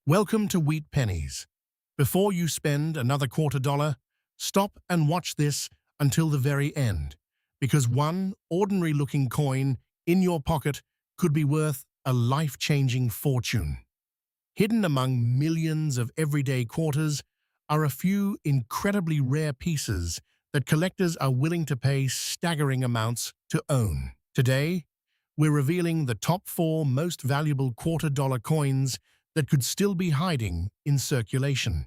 Welcome to Wheat Pennies. Before you spend another $quarter, stop and watch this until the very end, because one ordinary-looking coin in your pocket could be worth a life-changing fortune. Hidden among millions of everyday quarters are a few incredibly rare pieces that collectors are willing to pay staggering amounts to own. Today, we're revealing the top 4 most valuable $quarter coins that could still be hiding in circulation.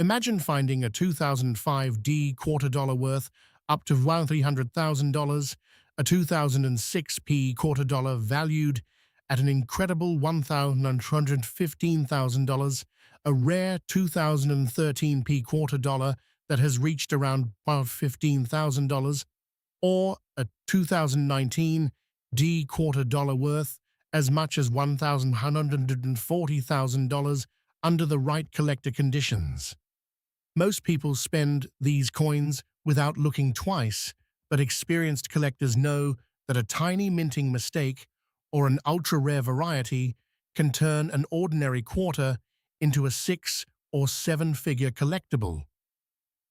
Imagine finding a 2005 $quarter worth up to $300,000, a 2006 $quarter valued at an incredible $1,115,000, a rare 2013 $quarter that has reached around $15,000, or a 2019 $quarter worth as much as $1,140,000 under the right collector conditions. Most people spend these coins without looking twice, but experienced collectors know that a tiny minting mistake or an ultra-rare variety can turn an ordinary quarter into a 6- or 7-figure collectible.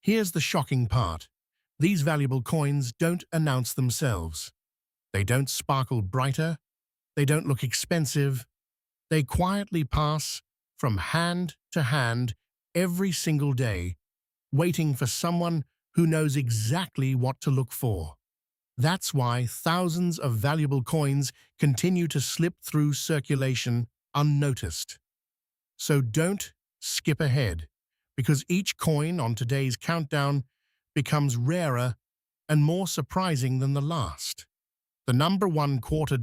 Here's the shocking part. These valuable coins don't announce themselves. They don't sparkle brighter. They don't look expensive. They quietly pass from hand to hand every single day, waiting for someone who knows exactly what to look for. That's why thousands of valuable coins continue to slip through circulation unnoticed. So don't skip ahead, because each coin on today's countdown becomes rarer and more surprising than the last. The number 1 $quarter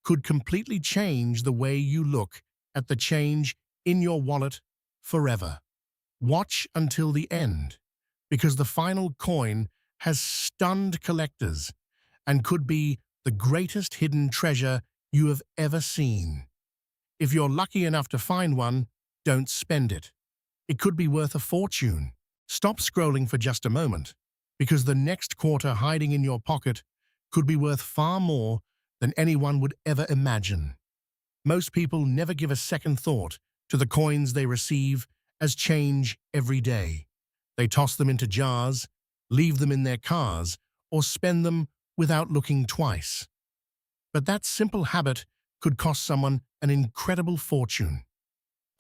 could completely change the way you look at the change in your wallet forever. Watch until the end, because the final coin has stunned collectors and could be the greatest hidden treasure you have ever seen. If you're lucky enough to find one, don't spend it. It could be worth a fortune. Stop scrolling for just a moment, because the next quarter hiding in your pocket could be worth far more than anyone would ever imagine. Most people never give a second thought to the coins they receive as change every day. They toss them into jars, leave them in their cars, or spend them without looking twice. But that simple habit could cost someone an incredible fortune.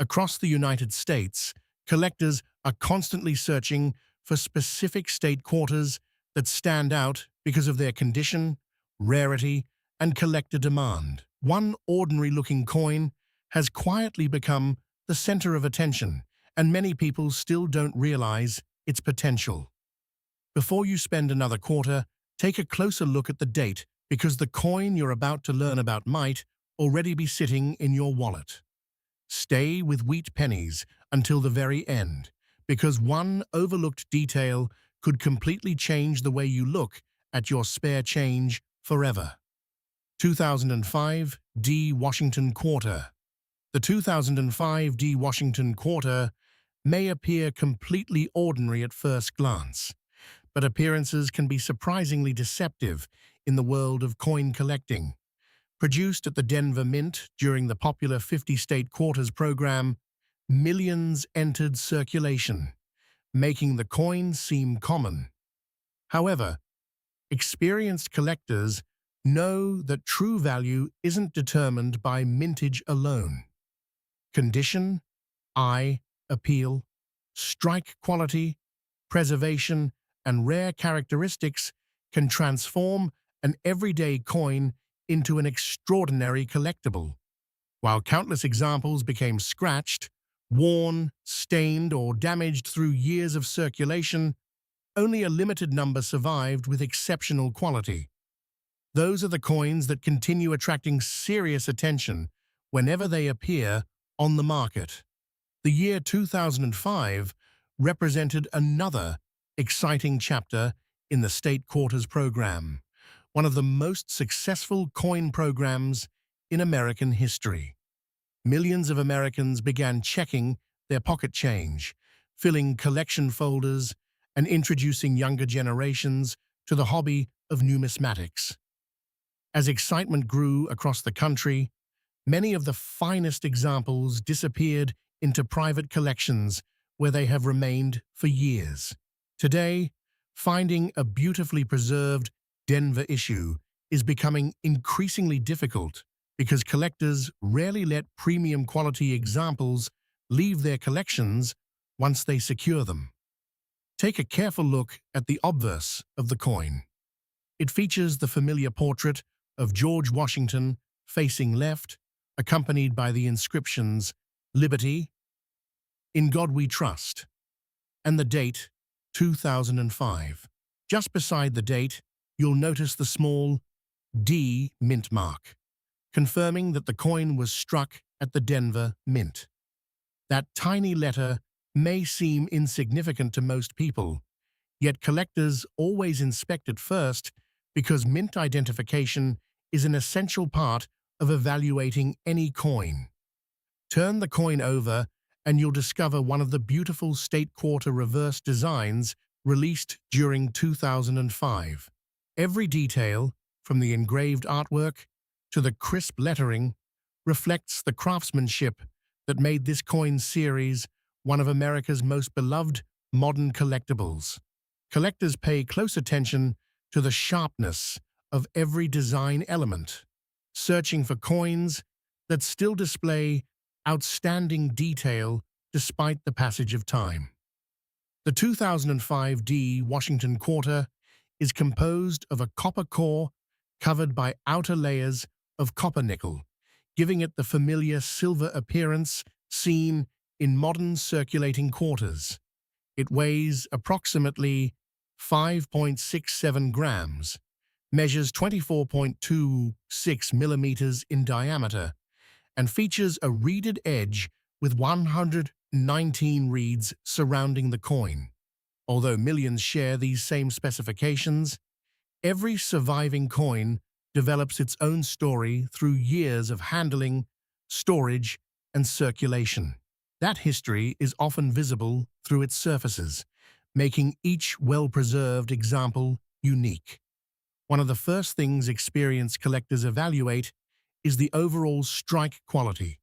Across the United States, collectors are constantly searching for specific state quarters that stand out because of their condition, rarity, and collector demand. One ordinary-looking coin has quietly become the center of attention, and many people still don't realize its potential. Before you spend another quarter, take a closer look at the date, because the coin you're about to learn about might already be sitting in your wallet. Stay with Wheat Pennies until the very end, because one overlooked detail could completely change the way you look at your spare change forever. 2005 Washington Quarter. The 2005 Washington Quarter may appear completely ordinary at first glance, but appearances can be surprisingly deceptive in the world of coin collecting. Produced at the Denver Mint during the popular 50-state quarters program, millions entered circulation, making the coin seem common. However, experienced collectors know that true value isn't determined by mintage alone. Condition, eye appeal, strike quality, preservation, and rare characteristics can transform an everyday coin into an extraordinary collectible. While countless examples became scratched, worn, stained, or damaged through years of circulation, only a limited number survived with exceptional quality. Those are the coins that continue attracting serious attention whenever they appear on the market. The year 2005 represented another exciting chapter in the State Quarters program, one of the most successful coin programs in American history. Millions of Americans began checking their pocket change, filling collection folders, and introducing younger generations to the hobby of numismatics. As excitement grew across the country, Many of the finest examples disappeared into private collections where they have remained for years. Today, finding a beautifully preserved Denver issue is becoming increasingly difficult because collectors rarely let premium quality examples leave their collections once they secure them. Take a careful look at the obverse of the coin. It features the familiar portrait of George Washington facing left, accompanied by the inscriptions "Liberty," "In God We Trust," and the date 2005. Just beside the date, you'll notice the small D mint mark, confirming that the coin was struck at the Denver Mint. That tiny letter may seem insignificant to most people, yet collectors always inspect it first because mint identification is an essential part of evaluating any coin. Turn the coin over and you'll discover one of the beautiful State Quarter reverse designs released during 2005. Every detail, from the engraved artwork to the crisp lettering, reflects the craftsmanship that made this coin series one of America's most beloved modern collectibles. Collectors pay close attention to the sharpness of every design element, searching for coins that still display outstanding detail despite the passage of time. The 2005 D Washington Quarter is composed of a copper core covered by outer layers of copper nickel, giving it the familiar silver appearance seen in modern circulating quarters. It weighs approximately 5.67 grams, measures 24.26 millimeters in diameter, and features a reeded edge with 119 reeds surrounding the coin. Although millions share these same specifications, every surviving coin develops its own story through years of handling, storage, and circulation. That history is often visible through its surfaces, making each well-preserved example unique. One of the first things experienced collectors evaluate is the overall strike quality.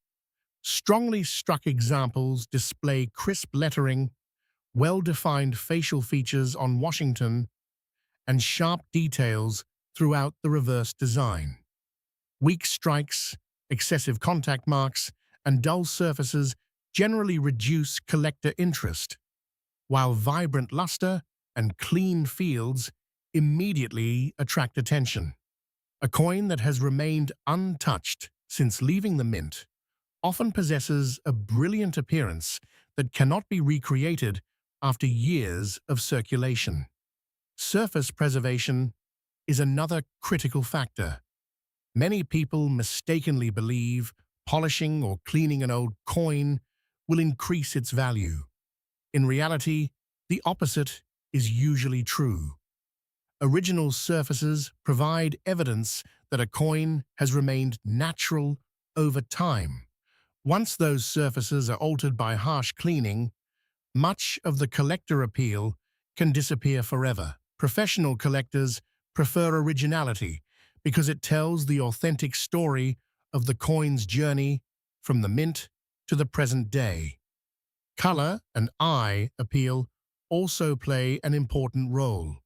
Strongly struck examples display crisp lettering, well-defined facial features on Washington, and sharp details throughout the reverse design. Weak strikes, excessive contact marks, and dull surfaces generally reduce collector interest, while vibrant luster and clean fields immediately attract attention. A coin that has remained untouched since leaving the mint often possesses a brilliant appearance that cannot be recreated after years of circulation. Surface preservation is another critical factor. Many people mistakenly believe polishing or cleaning an old coin will increase its value. In reality, the opposite is usually true. Original surfaces provide evidence that a coin has remained natural over time. Once those surfaces are altered by harsh cleaning, much of the collector appeal can disappear forever. Professional collectors prefer originality because it tells the authentic story of the coin's journey from the mint to the present day. Color and eye appeal also play an important role.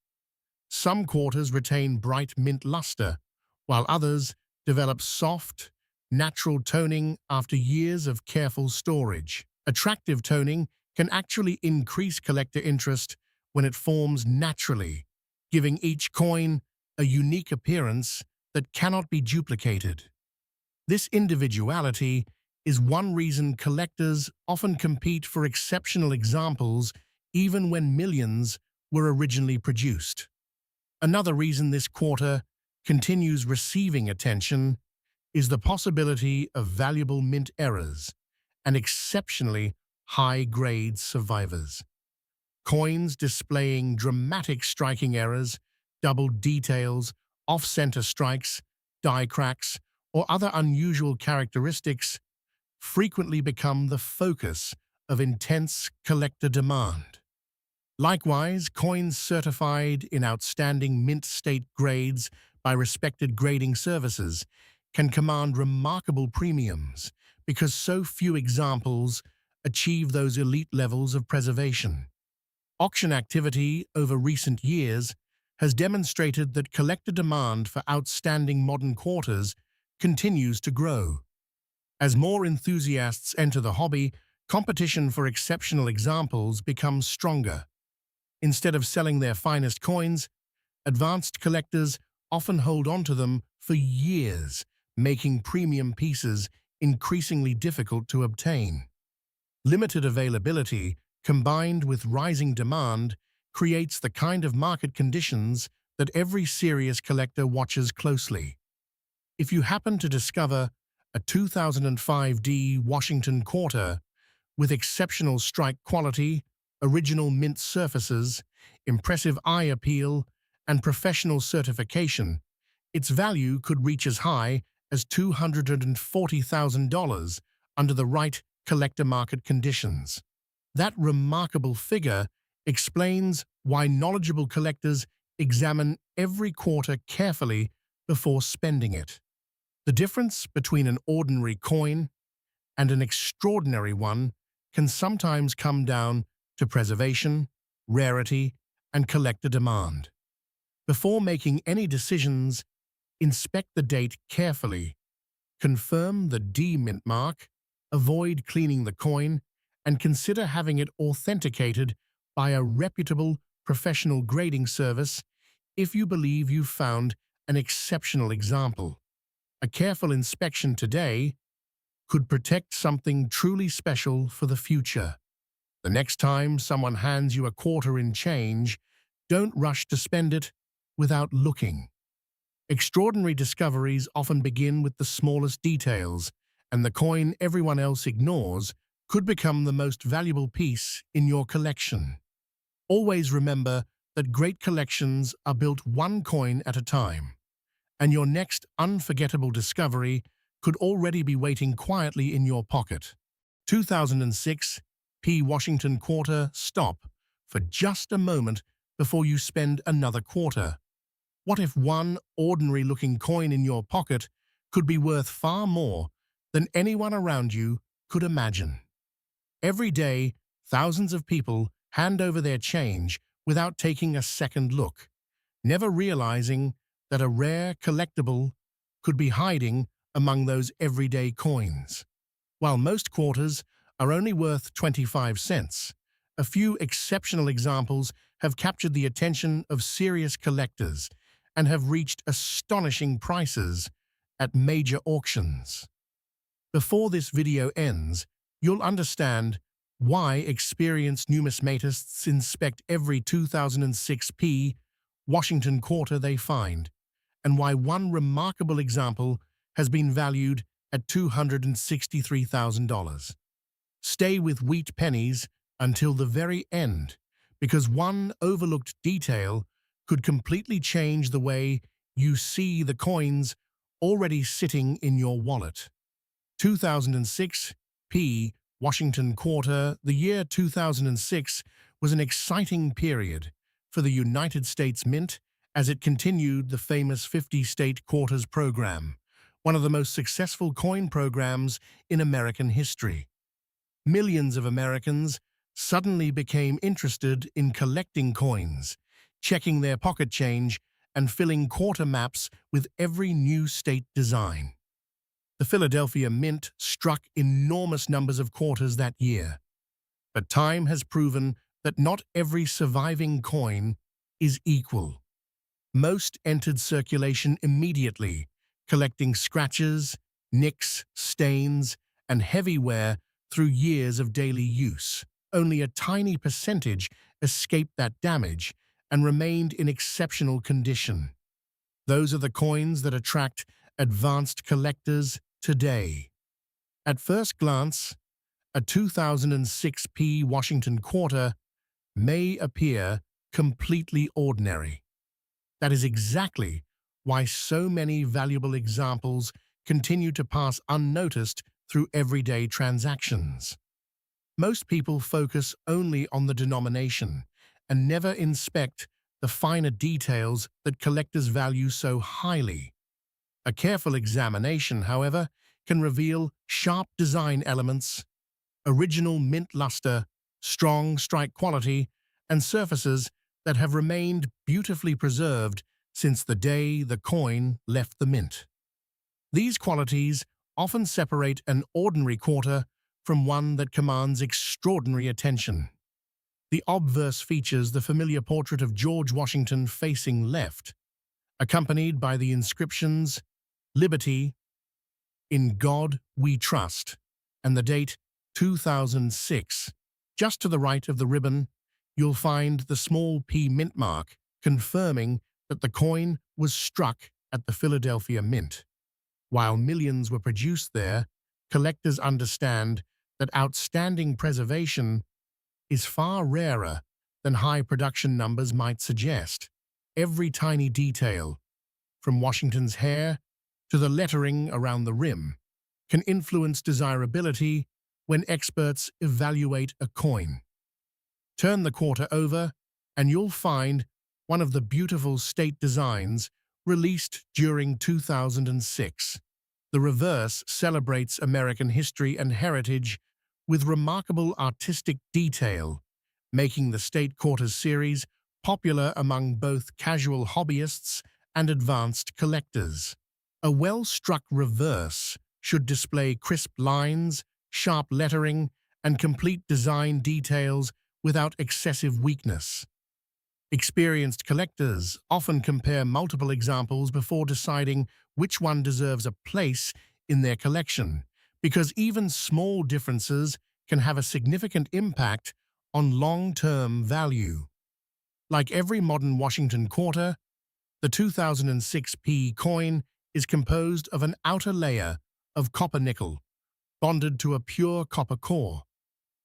Some quarters retain bright mint luster, while others develop soft, natural toning after years of careful storage. Attractive toning can actually increase collector interest when it forms naturally, giving each coin a unique appearance that cannot be duplicated. This individuality is one reason collectors often compete for exceptional examples even when millions were originally produced. Another reason this quarter continues receiving attention is the possibility of valuable mint errors and exceptionally high-grade survivors. Coins displaying dramatic striking errors, doubled details, off-center strikes, die cracks, or other unusual characteristics frequently become the focus of intense collector demand. Likewise, coins certified in outstanding mint state grades by respected grading services can command remarkable premiums because so few examples achieve those elite levels of preservation. Auction activity over recent years has demonstrated that collector demand for outstanding modern quarters continues to grow. As more enthusiasts enter the hobby, competition for exceptional examples becomes stronger. Instead of selling their finest coins, advanced collectors often hold onto them for years, making premium pieces increasingly difficult to obtain. Limited availability, combined with rising demand, creates the kind of market conditions that every serious collector watches closely. If you happen to discover a 2005D Washington Quarter with exceptional strike quality, original mint surfaces, impressive eye appeal, and professional certification, its value could reach as high as $240,000 under the right collector market conditions. That remarkable figure explains why knowledgeable collectors examine every quarter carefully before spending it. The difference between an ordinary coin and an extraordinary one can sometimes come down to preservation, rarity, and collector demand. Before making any decisions, inspect the date carefully, confirm the D mint mark, avoid cleaning the coin, and consider having it authenticated by a reputable professional grading service if you believe you've found an exceptional example. A careful inspection today could protect something truly special for the future. The next time someone hands you a quarter in change, don't rush to spend it without looking. Extraordinary discoveries often begin with the smallest details, and the coin everyone else ignores could become the most valuable piece in your collection. Always remember that great collections are built one coin at a time, and your next unforgettable discovery could already be waiting quietly in your pocket. 2006 P. Washington Quarter. Stop for just a moment before you spend another quarter. What if one ordinary-looking coin in your pocket could be worth far more than anyone around you could imagine? Every day, thousands of people hand over their change without taking a second look, never realizing that a rare collectible could be hiding among those everyday coins. While most quarters are only worth 25 cents, a few exceptional examples have captured the attention of serious collectors and have reached astonishing prices at major auctions. Before this video ends, you'll understand why experienced numismatists inspect every 2006 P. Washington Quarter they find, and why one remarkable example has been valued at $263,000. Stay with Wheat Pennies until the very end, because one overlooked detail could completely change the way you see the coins already sitting in your wallet. 2006 P. Washington Quarter. The year 2006 was an exciting period for the United States Mint as it continued the famous 50-state quarters program, one of the most successful coin programs in American history. Millions of Americans suddenly became interested in collecting coins, checking their pocket change, and filling quarter maps with every new state design. The Philadelphia Mint struck enormous numbers of quarters that year, but time has proven that not every surviving coin is equal. Most entered circulation immediately, collecting scratches, nicks, stains, and heavy wear through years of daily use. Only a tiny percentage escaped that damage and remained in exceptional condition. Those are the coins that attract advanced collectors today. At first glance, a 2006 P. Washington Quarter may appear completely ordinary. That is exactly why so many valuable examples continue to pass unnoticed through everyday transactions. Most people focus only on the denomination and never inspect the finer details that collectors value so highly. A careful examination, however, can reveal sharp design elements, original mint luster, strong strike quality, and surfaces that have remained beautifully preserved since the day the coin left the mint. These qualities often separate an ordinary quarter from one that commands extraordinary attention. The obverse features the familiar portrait of George Washington facing left, accompanied by the inscriptions "Liberty," "In God We Trust," and the date 2006. Just to the right of the ribbon, you'll find the small P mint mark, confirming that the coin was struck at the Philadelphia Mint. While millions were produced there, collectors understand that outstanding preservation is far rarer than high production numbers might suggest. Every tiny detail, from Washington's hair to the lettering around the rim, can influence desirability when experts evaluate a coin. Turn the quarter over, and you'll find one of the beautiful state designs released during 2006. The reverse celebrates American history and heritage with remarkable artistic detail, making the State Quarters series popular among both casual hobbyists and advanced collectors. A well-struck reverse should display crisp lines, sharp lettering, and complete design details without excessive weakness. Experienced collectors often compare multiple examples before deciding which one deserves a place in their collection, because even small differences can have a significant impact on long-term value. Like every modern Washington quarter, the 2006 P coin is composed of an outer layer of copper nickel, bonded to a pure copper core.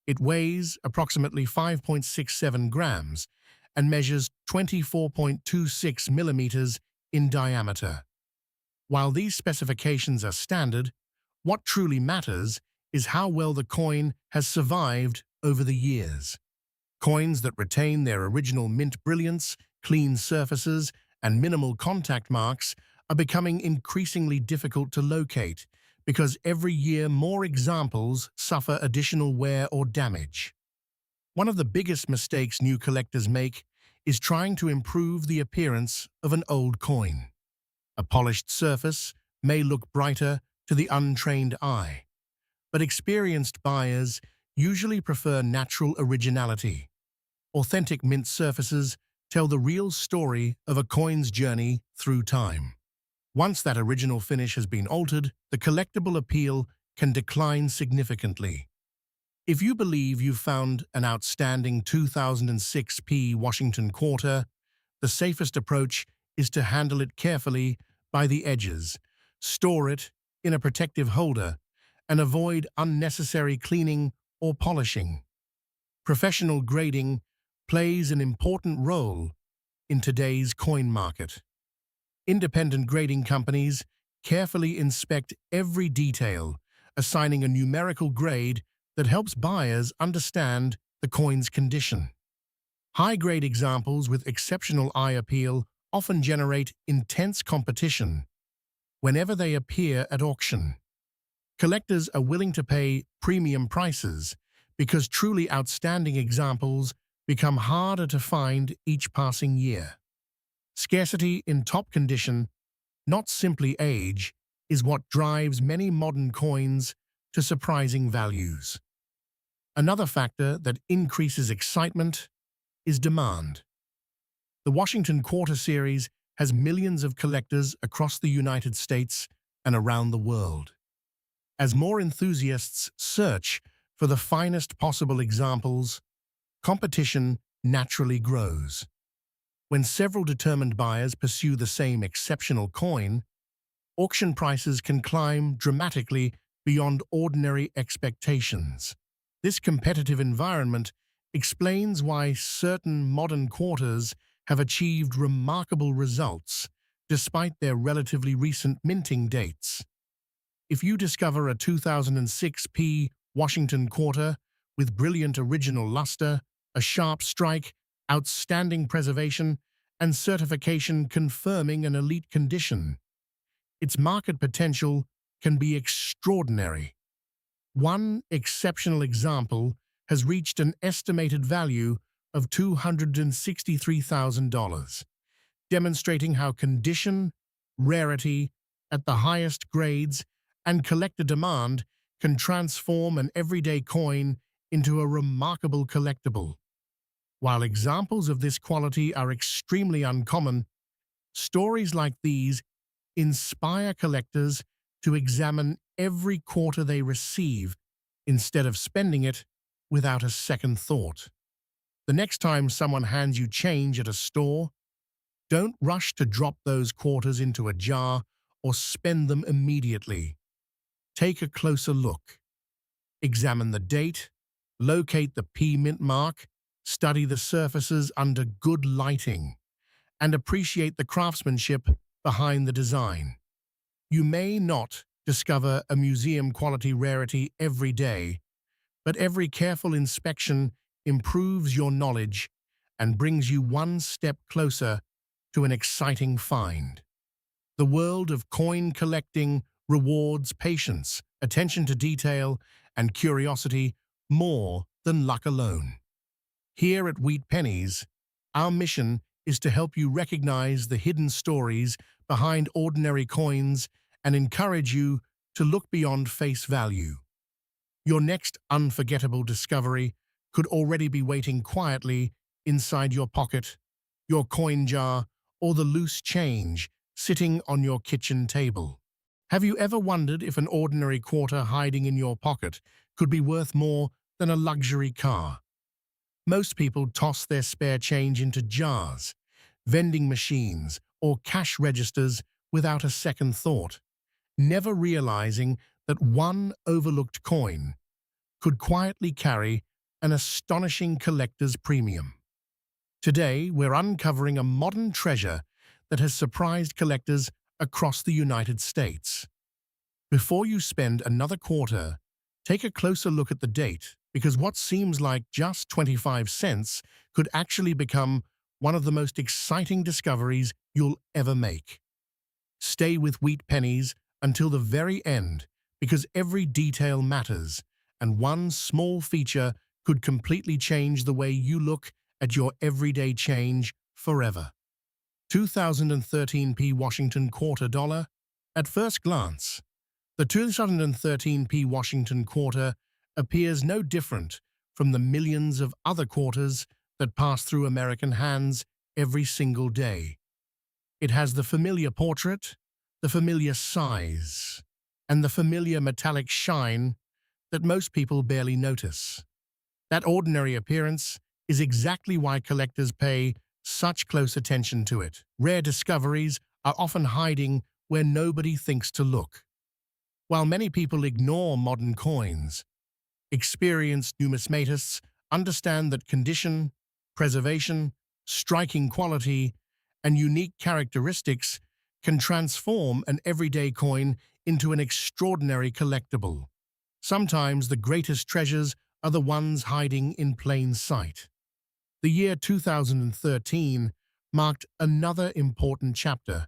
It weighs approximately 5.67 grams and measures 24.26 millimeters in diameter. While these specifications are standard, what truly matters is how well the coin has survived over the years. Coins that retain their original mint brilliance, clean surfaces, and minimal contact marks are becoming increasingly difficult to locate because every year more examples suffer additional wear or damage. One of the biggest mistakes new collectors make is trying to improve the appearance of an old coin. A polished surface may look brighter to the untrained eye, but experienced buyers usually prefer natural originality. Authentic mint surfaces tell the real story of a coin's journey through time. Once that original finish has been altered, the collectible appeal can decline significantly. If you believe you've found an outstanding 2006 P Washington quarter, the safest approach is to handle it carefully by the edges, store it in a protective holder, and avoid unnecessary cleaning or polishing. Professional grading plays an important role in today's coin market. Independent grading companies carefully inspect every detail, assigning a numerical grade that helps buyers understand the coin's condition. High-grade examples with exceptional eye appeal often generate intense competition whenever they appear at auction. Collectors are willing to pay premium prices because truly outstanding examples become harder to find each passing year. Scarcity in top condition, not simply age, is what drives many modern coins to surprising values. Another factor that increases excitement is demand. The Washington Quarter Series has millions of collectors across the United States and around the world. As more enthusiasts search for the finest possible examples, competition naturally grows. When several determined buyers pursue the same exceptional coin, auction prices can climb dramatically beyond ordinary expectations. This competitive environment explains why certain modern quarters have achieved remarkable results despite their relatively recent minting dates. If you discover a 2006 P Washington quarter with brilliant original luster, a sharp strike, outstanding preservation, and certification confirming an elite condition, its market potential can be extraordinary. One exceptional example has reached an estimated value of $263,000, demonstrating how condition, rarity at the highest grades, and collector demand can transform an everyday coin into a remarkable collectible. While examples of this quality are extremely uncommon, stories like these inspire collectors to examine every quarter they receive instead of spending it without a second thought. The next time someone hands you change at a store, don't rush to drop those quarters into a jar or spend them immediately. Take a closer look. Examine the date, locate the P mint mark, study the surfaces under good lighting, and appreciate the craftsmanship behind the design. You may not discover a museum-quality rarity every day, but every careful inspection improves your knowledge and brings you one step closer to an exciting find. The world of coin collecting rewards patience, attention to detail, and curiosity more than luck alone. Here at Wheat Pennies, our mission is to help you recognize the hidden stories behind ordinary coins and encourage you to look beyond face value. Your next unforgettable discovery could already be waiting quietly inside your pocket, your coin jar, or the loose change sitting on your kitchen table. Have you ever wondered if an ordinary quarter hiding in your pocket could be worth more than a luxury car? Most people toss their spare change into jars, vending machines, or cash registers without a second thought, never realizing that one overlooked coin could quietly carry an astonishing collector's premium. Today, we're uncovering a modern treasure that has surprised collectors across the United States. Before you spend another quarter, take a closer look at the date, because what seems like just 25 cents could actually become one of the most exciting discoveries you'll ever make. Stay with Wheat Pennies until the very end, because every detail matters, and one small feature could completely change the way you look at your everyday change forever. 2013 P Washington Quarter Dollar. At first glance, the 2013 P Washington Quarter appears no different from the millions of other quarters that pass through American hands every single day. It has the familiar portrait, the familiar size, and the familiar metallic shine that most people barely notice. That ordinary appearance is exactly why collectors pay such close attention to it. Rare discoveries are often hiding where nobody thinks to look. While many people ignore modern coins, experienced numismatists understand that condition, preservation, striking quality, and unique characteristics can transform an everyday coin into an extraordinary collectible. Sometimes the greatest treasures are the ones hiding in plain sight. The year 2013 marked another important chapter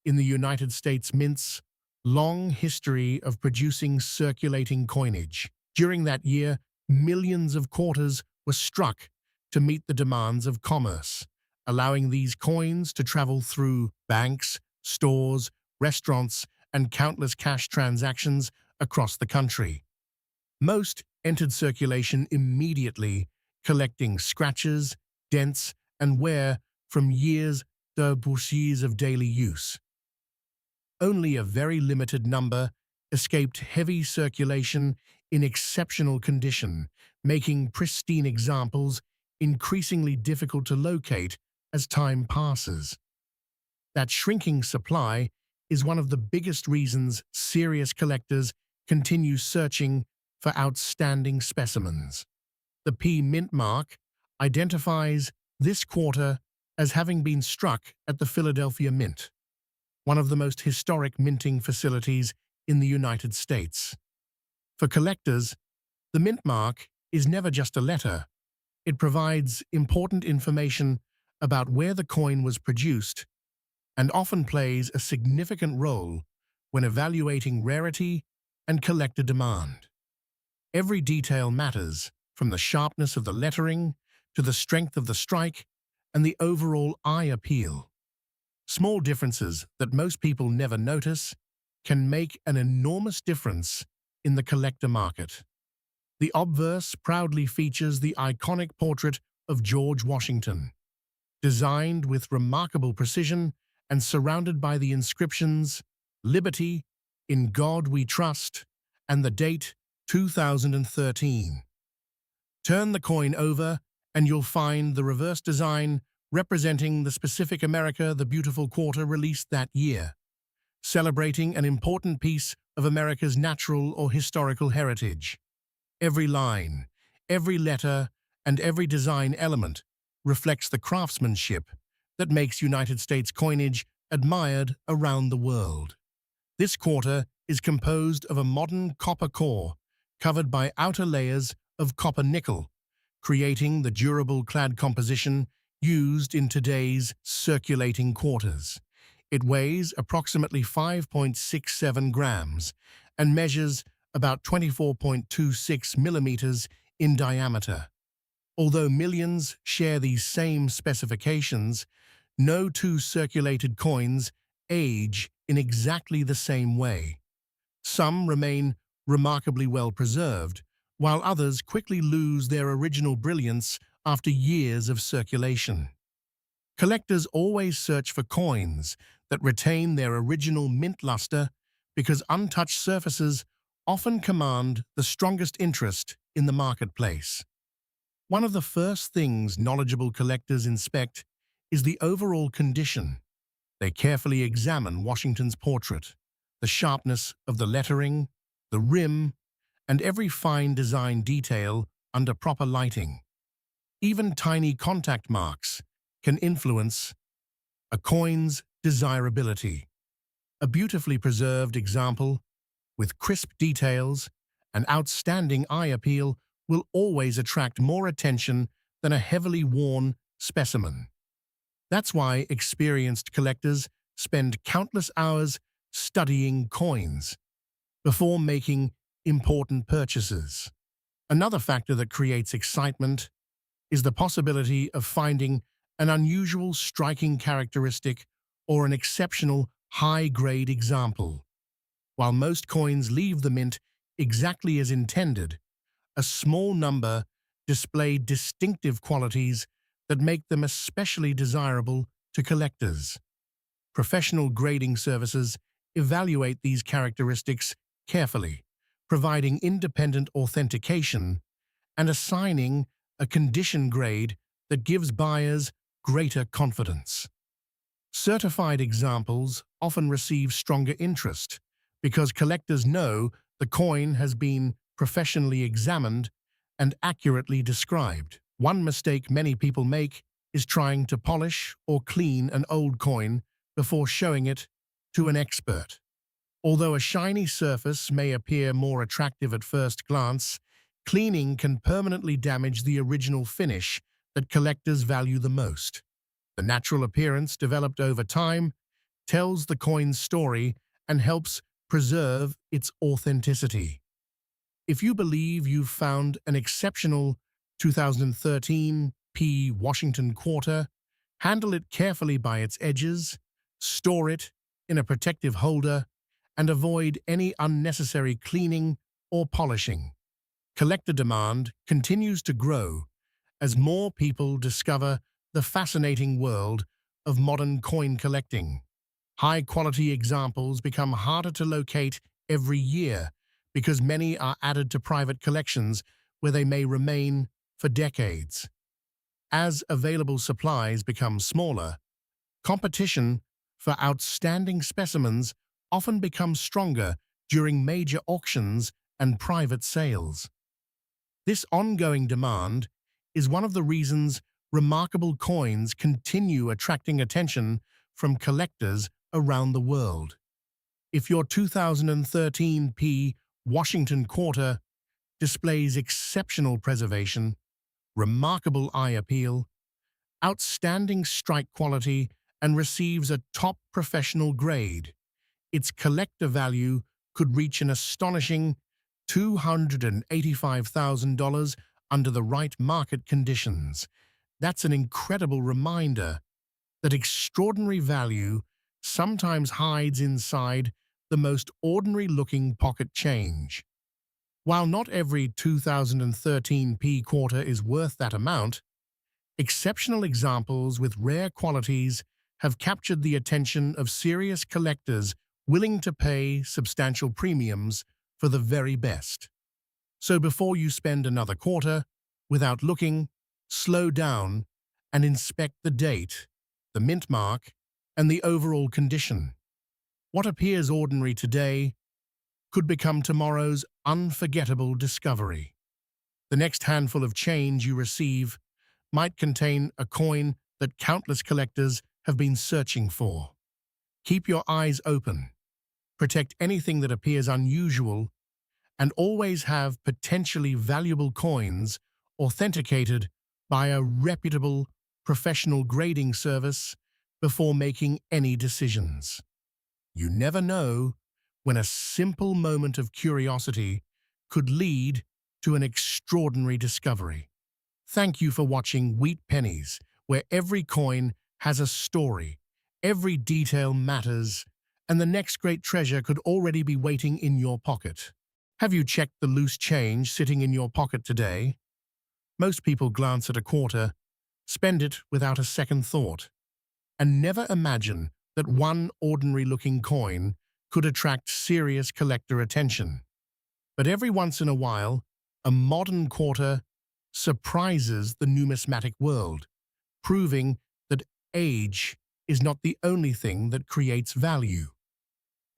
in the United States Mint's long history of producing circulating coinage. During that year, millions of quarters were struck to meet the demands of commerce, allowing these coins to travel through banks, stores, restaurants, and countless cash transactions across the country. Most entered circulation immediately, collecting scratches, dents, and wear from years to years of daily use. Only a very limited number escaped heavy circulation in exceptional condition, making pristine examples increasingly difficult to locate as time passes. That shrinking supply is one of the biggest reasons serious collectors continue searching for outstanding specimens. The P Mint mark identifies this quarter as having been struck at the Philadelphia Mint, one of the most historic minting facilities in the United States. For collectors, the mint mark is never just a letter. It provides important information about where the coin was produced and often plays a significant role when evaluating rarity and collector demand. Every detail matters, from the sharpness of the lettering to the strength of the strike and the overall eye appeal. Small differences that most people never notice can make an enormous difference in the collector market. The obverse proudly features the iconic portrait of George Washington, designed with remarkable precision and surrounded by the inscriptions "Liberty," "In God We Trust," and the date 2013. Turn the coin over and you'll find the reverse design representing the specific America the Beautiful quarter released that year, celebrating an important piece of America's natural or historical heritage. Every line, every letter, and every design element reflects the craftsmanship that makes United States coinage admired around the world. This quarter is composed of a modern copper core covered by outer layers of copper nickel, creating the durable clad composition used in today's circulating quarters. It weighs approximately 5.67 grams and measures about 24.26 millimeters in diameter. Although millions share these same specifications, no two circulated coins age in exactly the same way. Some remain remarkably well preserved, while others quickly lose their original brilliance after years of circulation. Collectors always search for coins that retain their original mint luster because untouched surfaces often command the strongest interest in the marketplace. One of the first things knowledgeable collectors inspect is the overall condition. They carefully examine Washington's portrait, the sharpness of the lettering, the rim, and every fine design detail under proper lighting. Even tiny contact marks can influence a coin's desirability. A beautifully preserved example with crisp details and outstanding eye appeal will always attract more attention than a heavily worn specimen. That's why experienced collectors spend countless hours studying coins before making important purchases. Another factor that creates excitement is the possibility of finding an unusual striking characteristic or an exceptional high-grade example. While most coins leave the mint exactly as intended, a small number display distinctive qualities that make them especially desirable to collectors. Professional grading services evaluate these characteristics carefully, providing independent authentication and assigning a condition grade that gives buyers greater confidence. Certified examples often receive stronger interest because collectors know the coin has been professionally examined and accurately described. One mistake many people make is trying to polish or clean an old coin before showing it to an expert. Although a shiny surface may appear more attractive at first glance, cleaning can permanently damage the original finish that collectors value the most. The natural appearance developed over time tells the coin's story and helps preserve its authenticity. If you believe you've found an exceptional 2013 P. Washington quarter, handle it carefully by its edges, store it in a protective holder, and avoid any unnecessary cleaning or polishing. Collector demand continues to grow as more people discover the fascinating world of modern coin collecting. High-quality examples become harder to locate every year because many are added to private collections where they may remain for decades. As available supplies become smaller, competition for outstanding specimens often becomes stronger during major auctions and private sales. This ongoing demand is one of the reasons remarkable coins continue attracting attention from collectors around the world. If your 2013 P. Washington quarter displays exceptional preservation, remarkable eye appeal, outstanding strike quality, and receives a top professional grade, its collector value could reach an astonishing $285,000 under the right market conditions. That's an incredible reminder that extraordinary value sometimes hides inside the most ordinary-looking pocket change. While not every 2013 P quarter is worth that amount, exceptional examples with rare qualities have captured the attention of serious collectors willing to pay substantial premiums for the very best. So before you spend another quarter, without looking, slow down and inspect the date, the mint mark, and the overall condition. What appears ordinary today could become tomorrow's unforgettable discovery. The next handful of change you receive might contain a coin that countless collectors have been searching for. Keep your eyes open, protect anything that appears unusual, and always have potentially valuable coins authenticated by a reputable professional grading service before making any decisions. You never know when a simple moment of curiosity could lead to an extraordinary discovery. Thank you for watching Wheat Pennies, where every coin has a story, every detail matters, and the next great treasure could already be waiting in your pocket. Have you checked the loose change sitting in your pocket today? Most people glance at a quarter, spend it without a second thought, and never imagine that one ordinary-looking coin could attract serious collector attention. But every once in a while, a modern quarter surprises the numismatic world, proving that age is not the only thing that creates value.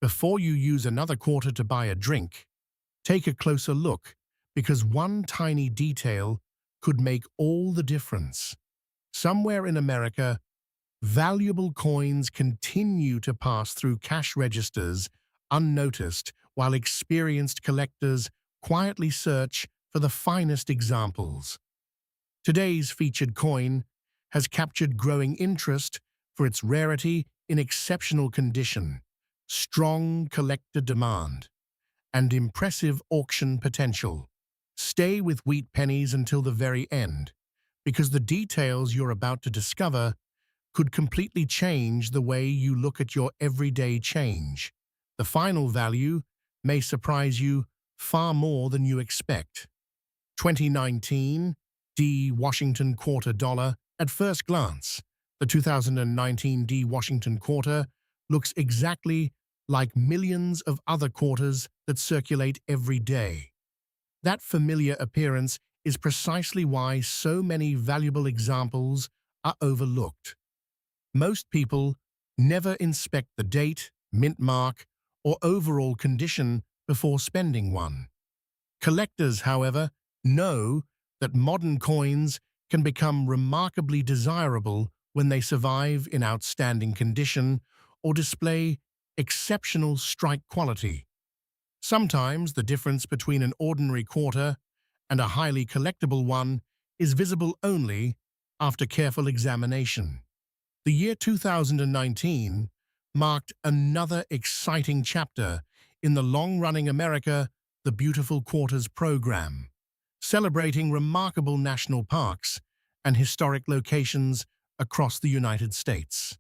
Before you use another quarter to buy a drink, take a closer look, because one tiny detail could make all the difference. Somewhere in America, valuable coins continue to pass through cash registers unnoticed while experienced collectors quietly search for the finest examples. Today's featured coin has captured growing interest for its rarity in exceptional condition, strong collector demand, and impressive auction potential. Stay with Wheat Pennies until the very end, because the details you're about to discover could completely change the way you look at your everyday change. The final value may surprise you far more than you expect. 2019 D Washington Quarter Dollar. At first glance, the 2019 D Washington Quarter looks exactly like millions of other quarters that circulate every day. That familiar appearance is precisely why so many valuable examples are overlooked. Most people never inspect the date, mint mark, or overall condition before spending one. Collectors, however, know that modern coins can become remarkably desirable when they survive in outstanding condition or display exceptional strike quality. Sometimes the difference between an ordinary quarter and a highly collectible one is visible only after careful examination. The year 2019 marked another exciting chapter in the long-running America the Beautiful Quarters program, celebrating remarkable national parks and historic locations across the United States.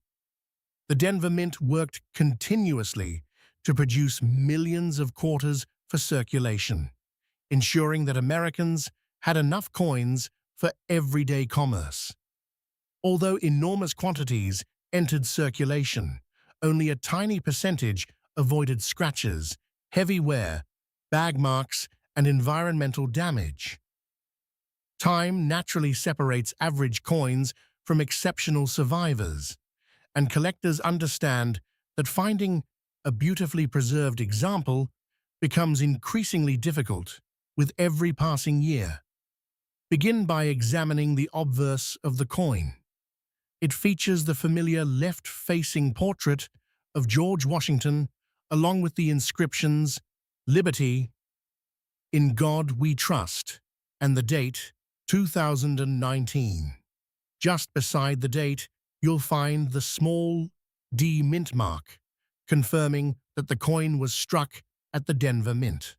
The Denver Mint worked continuously to produce millions of quarters for circulation, ensuring that Americans had enough coins for everyday commerce. Although enormous quantities entered circulation, only a tiny percentage avoided scratches, heavy wear, bag marks, and environmental damage. Time naturally separates average coins from exceptional survivors, and collectors understand that finding a beautifully preserved example becomes increasingly difficult with every passing year. Begin by examining the obverse of the coin. It features the familiar left-facing portrait of George Washington, along with the inscriptions, "Liberty, in God We Trust," and the date, 2019. Just beside the date, you'll find the small D mint mark, confirming that the coin was struck at the Denver Mint.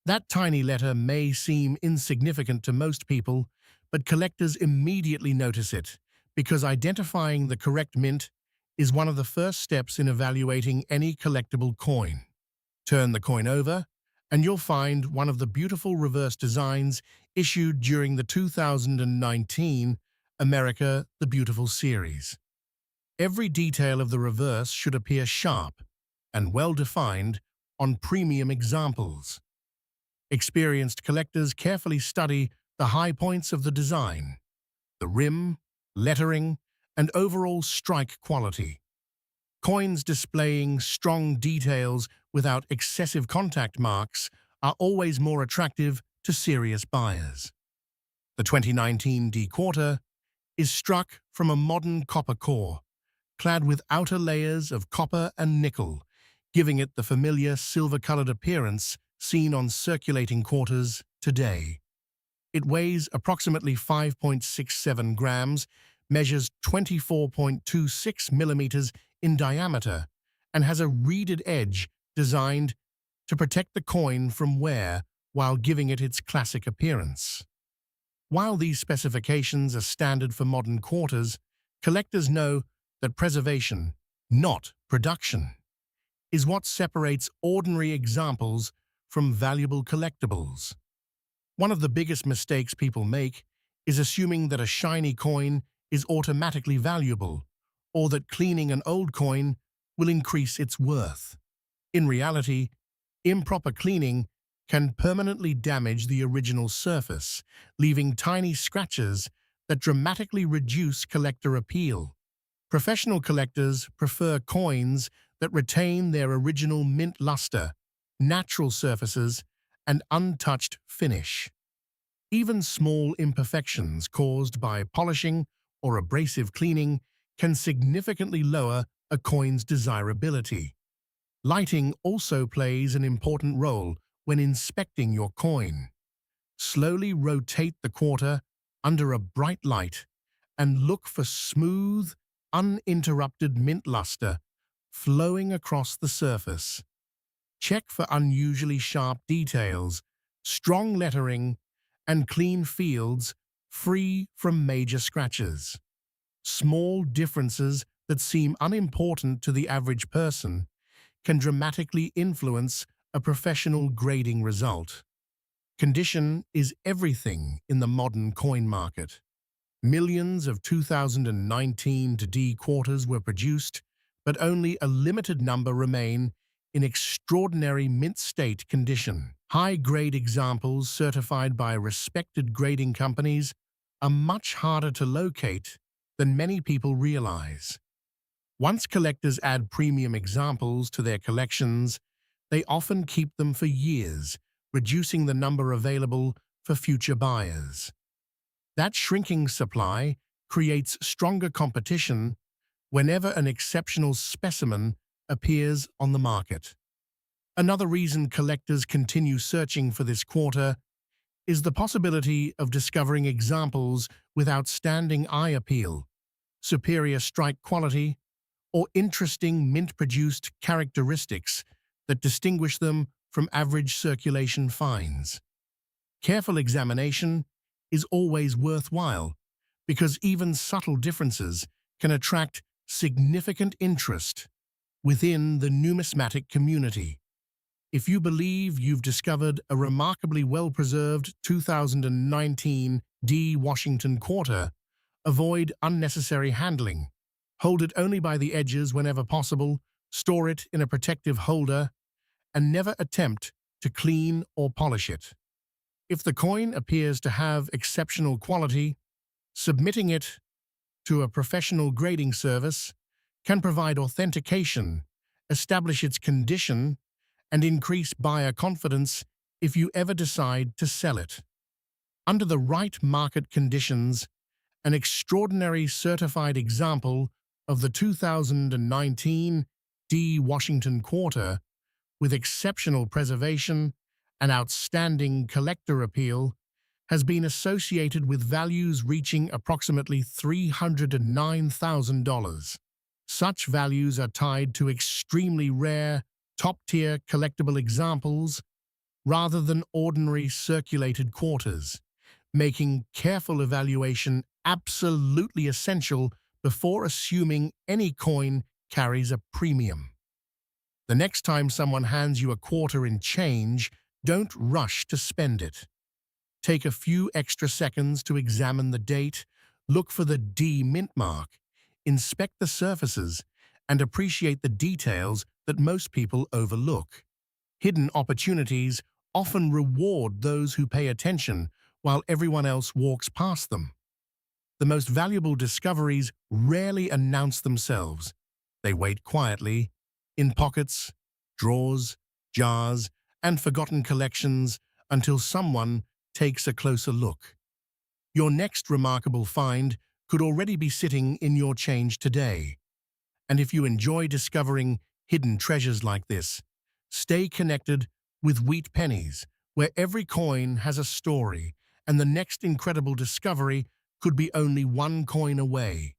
That tiny letter may seem insignificant to most people, but collectors immediately notice it because identifying the correct mint is one of the first steps in evaluating any collectible coin. Turn the coin over, and you'll find one of the beautiful reverse designs issued during the 2019 America the Beautiful series. Every detail of the reverse should appear sharp and well-defined on premium examples. Experienced collectors carefully study the high points of the design, the rim, lettering, and overall strike quality. Coins displaying strong details without excessive contact marks are always more attractive to serious buyers. The 2019 D quarter is struck from a modern copper core, clad with outer layers of copper and nickel, giving it the familiar silver-colored appearance seen on circulating quarters today. It weighs approximately 5.67 grams, measures 24.26 millimeters in diameter, and has a reeded edge designed to protect the coin from wear while giving it its classic appearance. While these specifications are standard for modern quarters, collectors know that preservation, not production, is what separates ordinary examples from valuable collectibles. One of the biggest mistakes people make is assuming that a shiny coin is automatically valuable, or that cleaning an old coin will increase its worth. In reality, improper cleaning can permanently damage the original surface, leaving tiny scratches that dramatically reduce collector appeal. Professional collectors prefer coins that retain their original mint luster, natural surfaces, and untouched finish. Even small imperfections caused by polishing or abrasive cleaning can significantly lower a coin's desirability. Lighting also plays an important role when inspecting your coin. Slowly rotate the quarter under a bright light and look for smooth, uninterrupted mint luster flowing across the surface. Check for unusually sharp details, strong lettering, and clean fields free from major scratches. Small differences that seem unimportant to the average person can dramatically influence a professional grading result. Condition is everything in the modern coin market. Millions of 2019 to D quarters were produced, but only a limited number remain in extraordinary mint state condition. High-grade examples certified by respected grading companies are much harder to locate than many people realize. Once collectors add premium examples to their collections, they often keep them for years, reducing the number available for future buyers. That shrinking supply creates stronger competition whenever an exceptional specimen appears on the market. Another reason collectors continue searching for this quarter is the possibility of discovering examples with outstanding eye appeal, superior strike quality, or interesting mint-produced characteristics that distinguish them from average circulation finds. Careful examination is always worthwhile because even subtle differences can attract significant interest within the numismatic community. If you believe you've discovered a remarkably well-preserved 2019 D Washington quarter, avoid unnecessary handling. Hold it only by the edges whenever possible, store it in a protective holder, and never attempt to clean or polish it. If the coin appears to have exceptional quality, submitting it to a professional grading service can provide authentication, establish its condition, and increase buyer confidence if you ever decide to sell it. Under the right market conditions, an extraordinary certified example of the 2019 D Washington quarter with exceptional preservation and outstanding collector appeal has been associated with values reaching approximately $309,000. Such values are tied to extremely rare, top-tier collectible examples rather than ordinary circulated quarters, making careful evaluation absolutely essential before assuming any coin carries a premium. The next time someone hands you a quarter in change, don't rush to spend it. Take a few extra seconds to examine the date, look for the D mint mark, inspect the surfaces, and appreciate the details that most people overlook. Hidden opportunities often reward those who pay attention while everyone else walks past them. The most valuable discoveries rarely announce themselves. They wait quietly, in pockets, drawers, jars, and forgotten collections until someone takes a closer look. Your next remarkable find could already be sitting in your change today. And if you enjoy discovering hidden treasures like this, stay connected with Wheat Pennies, where every coin has a story and the next incredible discovery could be only one coin away.